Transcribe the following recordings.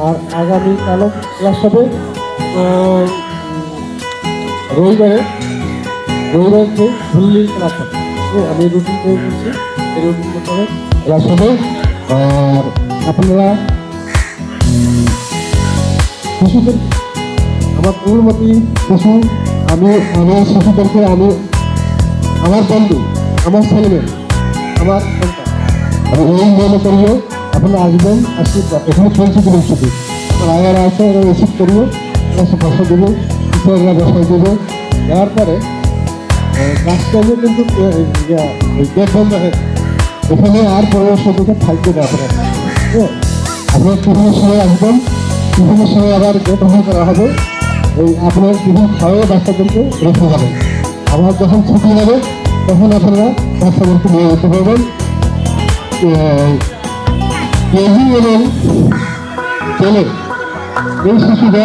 আর আগামীকালও class হবে রবিবারে ফুল্লি ক্লাস হবে। আমি রুটিন তৈরি করছি, এই রুটিন মোতাবেক ক্লাস হবে। আর আপনারা শিশুদের আমার পূর্ববর্তী শিশু আমার শিশুদেরকে আমার বন্ধু, আমার ছেলেমেয়ে, আমার সন্তান এই মনে করিও আপনারা আসবেন। এখানে প্রিন্সিপাল ইনস্টিটিউট আয়ার আসে, এরা রিসিভ করিও, ক্লাসে বসা দেবো, টিচাররা বসাই দেবে। দেওয়ার পরে ক্লাস টাইমে কিন্তু গেট বন্ধ হয়ে এখানে আর পরামর্শ দিকে থাকবে না। আপনার টিফিনের সময় আসবেন, টিফিনের সময় আবার গেট বন্ধ করা হবে। এই আপনার টিফিন খাওয়াও বাচ্চাদেরকে রেখে যাবেন। আবার যখন ছুটি হবে তখন আপনারা বাচ্চাদেরকে নিয়ে যেতে পারবেন। কেজি এবং চলে এই শিশুরা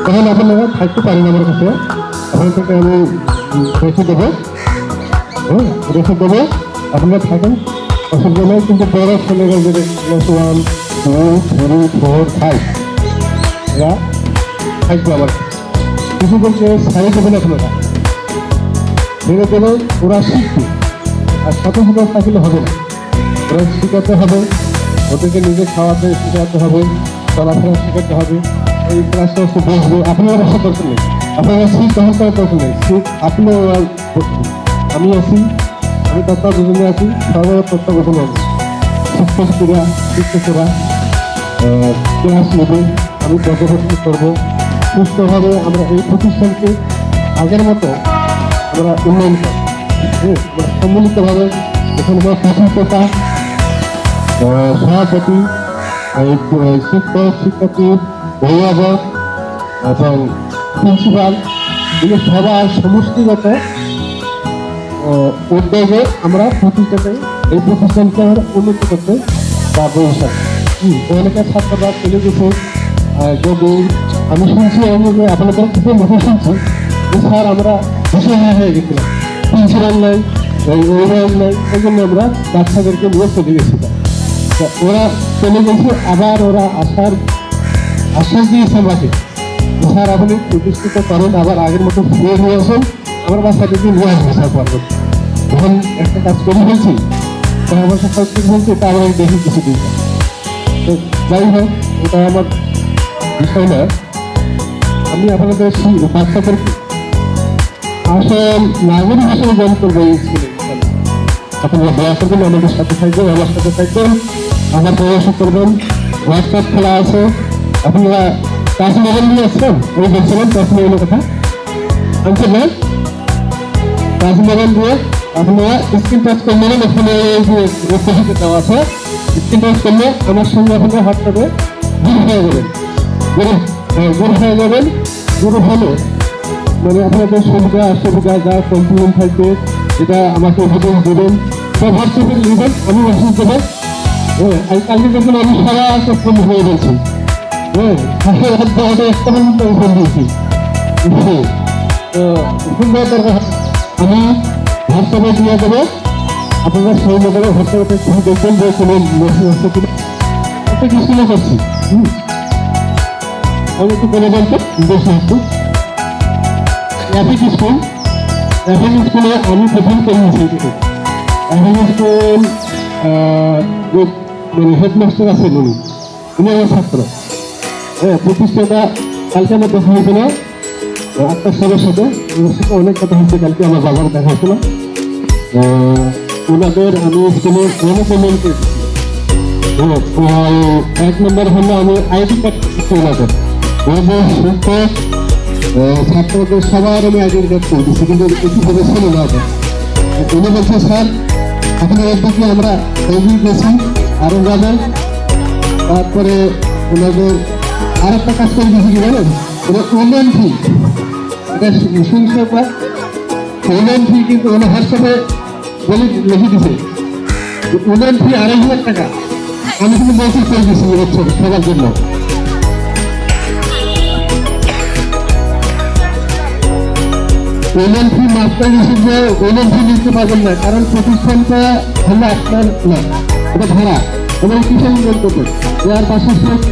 তখন আপনারা থাকতে পারেন আমার কাছে। আপনাদেরকে আমি রেখে দেবো, আপনারা থাকেন, অসুবিধা নেই। কিন্তু বড় ছেলেরা যে ক্লাস 1, 2, 3, 4, 5 এরা থাকবে আমার শিশুদেরকে ছাড়িয়ে দেবেন। আপনারা ছেড়ে দেবেন, ওরা শিখবে। আর সাথে সাথে থাকলে হবে না, ওরা শেখাতে হবে, ওদেরকে নিজে খাওয়াতে শেখাতে হবে, চলাফেরা শেখাতে হবে। এই ক্লাসটা হচ্ছে বসবে, আপনারা বসার দরকার নেই, আপনারা শীত গ্রহণ করার দরকার নেই। শীত আপনিও বসবেন, আমি আছি, আমি তত্ত্ব দুজনে আছি, সবার তত্ত্বাবধান হবে। শিক্ষকেরা ক্লাস নেবে, আমি পর্যবেক্ষণ করবো। সুস্থভাবে আমরা এই প্রতিষ্ঠানকে আগের মতো আমরা উন্নয়ন করব। সম্মিলিতভাবে এখানকার প্রশিক্ষকতা, সভাপতি, শিক্ষক, শিক্ষার্থী, অভিভাবক এবং প্রিন্সিপাল এগুলো সবার সমষ্টিগত উদ্যোগে আমরা এই প্রতিষ্ঠানকে আমরা উন্নত করতে পারবো। অনেকের ছাত্ররা চলে গেছে। যদি আমি শুনছি আপনাদের থেকে মুখে শুনছি যে স্যার আমরা দিশেহারা হয়ে গেছিলাম, প্রিন্সিপাল নাই, অভিভাবক নাই, এই জন্য আমরা বাচ্চাদেরকে নিয়ে চলে গেছিলাম। ওরা চলে গেছে, আবার ওরা আশ্বাস দিয়েছে আমাকে, স্যার আপনি প্রতিষ্ঠিত করেন, আবার আগের মতো ফিরে নিয়ে আসেন, আমার বাচ্চাদেরকে নিয়ে আসবে স্যার পরবর্তী। যখন একটা কাজ করে ফেলছি তখন আমার সাথে ফেলছি, তা আমরা দেখি কিছুদিন। তো যাই হোক, এটা আমার বিষয় না। আমি আপনাদের বাচ্চাদেরকে আসল নাগরিক হিসেবে জ্ঞান করবো এই স্কুলে। আপনারা দয়া করবেন, আমাদের সাথে থাকবেন, আমার সাথে থাকবেন, আমার পরামর্শ করবেন। হোয়াটসঅ্যাপ খোলা আছে, আপনারা টাচ মোবাইল নিয়ে আসছেন, আমি বলছিলাম টাচ মোবাইলের কথা আনছেন না? টাচ মোবাইল দিয়ে আপনারা স্ক্রিন টাচ করে নেবেন। এখানে যে দেওয়া আছে, স্ক্রিন টাচ করলে আমার সঙ্গে আপনারা হোয়াটসঅ্যাপে গুরু হয়ে যাবেন। গুরু হলে মানে আপনাদের সুবিধা অসুবিধা যা কমপ্লেন থাকবে এটা আমাকে উপদেশ দেবেন, সব হোয়াটসঅ্যাপে নেবেন, আমি মেসেজ দেবো। কালকে যখন আমি সারা ফোন হয়ে বলছি, একটা পর্যন্ত ফোন দিয়েছি। তো ফোন দেওয়ার দরকার আমি হোয়াটসঅ্যাপে দিয়ে দেবো। আপনারা সেই মতো হোয়াটসঅ্যাপে দেখবেন যে কোনো মেসেজ আসছে কিনা। একটা কিছু না করছি, আমি একটু বলে বলতে বেশি একটু ট্রাফিক স্কুলে আমি প্রথম করিয়েছি। ট্রাফিক স্কুল মানে হেডমাস্টার আছেন উনি আমার ছাত্র। প্রতিষ্ঠাটা কালকে আমার দেখা হয়েছিল আক্তার সাহেবের সাথে, অনেক কথা হয়েছে। কালকে আমার বাবার দেখা হয়েছিল। ওনাদের আমি স্কুলে অনেক উন্নয়ন করেছি। 1 নম্বর হলো আমি আইডি কার্ড দিচ্ছি ওনাদের, শিক্ষক ছাত্রদের সবার আমি আইডি কার্ড করে দিচ্ছি, কিন্তু একইভাবে ছিল না। উনি বলছে স্যার এখন একদিকে আমরা এগিয়ে গেছি, আরও যাবেন। তারপরে ওনাদের আর একটা কাজ করে দিয়েছি কি বলেন, ওরা উন্নয়ন ফি, এটা শুনছে উন্নয়ন ফি, কিন্তু ওনার হোয়াটসঅ্যাপে বলে লিখে দিছে উন্নয়ন ফি 2,500 টাকা। আমি কিন্তু মেসেজ করে দিচ্ছি বছর সবার জন্য। উন্নয়ন ফি মাস্টার হিসেবে উন্নয়ন ফি নিতে পারবেন না, কারণ প্রতিষ্ঠানটা হলো আপনার না, এটা ভাড়া। এবং কিসের উন্নয়ন করবেন এর পাশাপাশি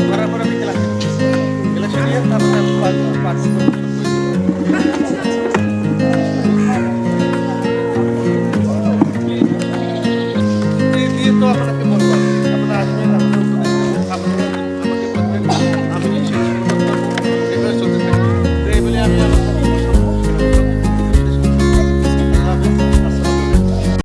করার পর আমি খেলা খেলা খেলা শুনিয়ে তারপরে আমি পাঁচ